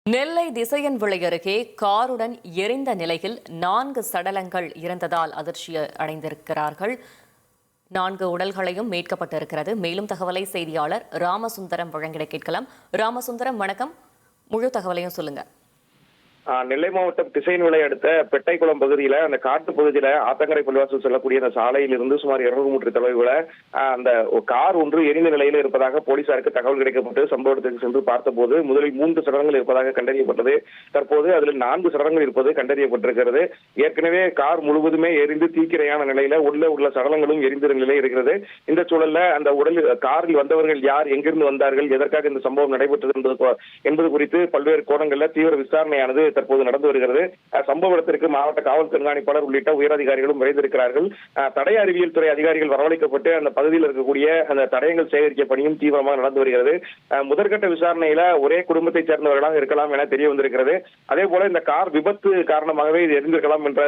நெல்லை திசையன்விளை அருகே காருடன் எரிந்த நிலையில் 4 சடலங்கள் இறந்ததால் அதிர்ச்சி அடைந்திருக்கிறார்கள். 4 உடல்களையும் மீட்கப்பட்டிருக்கிறது. மேலும் தகவலை செய்தியாளர் ராமசுந்தரம் வழங்கிட கேட்கலாம். ராமசுந்தரம், வணக்கம். முழு தகவலையும் சொல்லுங்க. நெல்லை மாவட்டம் திசையன்விளை அடுத்த பெட்டைக்குளம் பகுதியில அந்த காட்டு பகுதியில ஆத்தங்கரை பள்ளிவாசல் செல்லக்கூடிய அந்த சாலையில் இருந்து சுமார் 200 மீட்டர் தொலைவுல அந்த கார் ஒன்று எரிந்த நிலையில இருப்பதாக போலீசாருக்கு தகவல் கிடைக்கப்பட்டு சம்பவ இடத்துக்கு சென்று பார்த்தபோது முதலில் 3 சடலங்கள் இருப்பதாக கண்டறியப்பட்டது. தற்போது அதில் 4 சடலங்கள் இருப்பது கண்டறியப்பட்டிருக்கிறது. ஏற்கனவே கார் முழுவதுமே எரிந்து தீக்கிரையான நிலையில உள்ள சடலங்களும் எரிந்த நிலையில் இருக்கிறது. இந்த சூழல்ல அந்த காரில் வந்தவர்கள் யார், எங்கிருந்து வந்தார்கள், எதற்காக இந்த சம்பவம் நடைபெற்றது என்பது குறித்து பல்வேறு கோணங்கள்ல தீவிர விசாரணையானது தற்போது நடந்து வருகிறது. சம்பவ இடத்திற்கு மாவட்ட காவல் கண்காணிப்பாளர் உள்ளிட்ட உயரதிகாரிகளும் விரைந்திருக்கிறார்கள். தடய அறிவியல் துறை அதிகாரிகள் வரவழைக்கப்பட்டு அந்த பகுதியில் இருக்கக்கூடிய அந்த தடயங்கள் சேகரிக்க பணியும் தீவிரமாக நடந்து வருகிறது. முதற்கட்ட விசாரணையில ஒரே குடும்பத்தைச் சேர்ந்தவர்களாக இருக்கலாம் என தெரிய வந்திருக்கிறது. அதே போல இந்த கார் விபத்து காரணமாகவே இது எரிந்திருக்கலாம் என்ற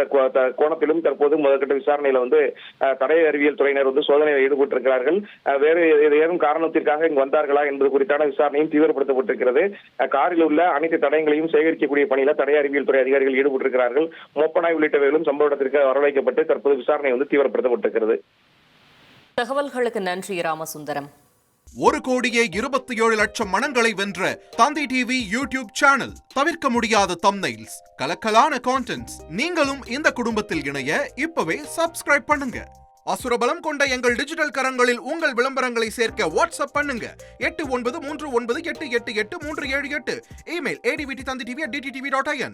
கோணத்திலும் தற்போது முதற்கட்ட விசாரணையில தடய அறிவியல் துறையினர் சோதனையில் ஈடுபட்டிருக்கிறார்கள். வேறு ஏதும் காரணத்திற்காக இங்கு வந்தார்களா என்பது குறித்தான விசாரணையும் தீவிரப்படுத்தப்பட்டிருக்கிறது. காரில் உள்ள அனைத்து தடயங்களையும் சேகரிக்கக்கூடிய பணியில தடய அறிவியல் துறை அதிகாரிகள் ஈடுபட்டிருக்கிறார்கள். மோப்பனாய் உள்ளிட்டவைகளும் சம்பவ இடத்திற்கு வரவழைக்கப்பட்டு தற்போது விசாரணை தீவிரப்படுத்தப்பட்டிருக்கிறது. தகவல்களுக்கு நன்றி ராமசுந்தரம். 1,27,00,000 மனங்களை வென்ற தந்தி டிவி யூடியூப் சேனல். தவிர்க்க முடியாத தம்ப்நெயில்ஸ், கலக்கலான கான்டென்ட்ஸ். நீங்களும் இந்த குடும்பத்தில் இணைய இப்பவே சப்ஸ்கிரைப் பண்ணுங்க. அசுரபலம் கொண்ட எங்கள் டிஜிட்டல் கரங்களில் உங்கள் விளம்பரங்களை சேர்க்க வாட்ஸ்அப் பண்ணுங்க. 8939888378. Email advtthanditv@dttv.in.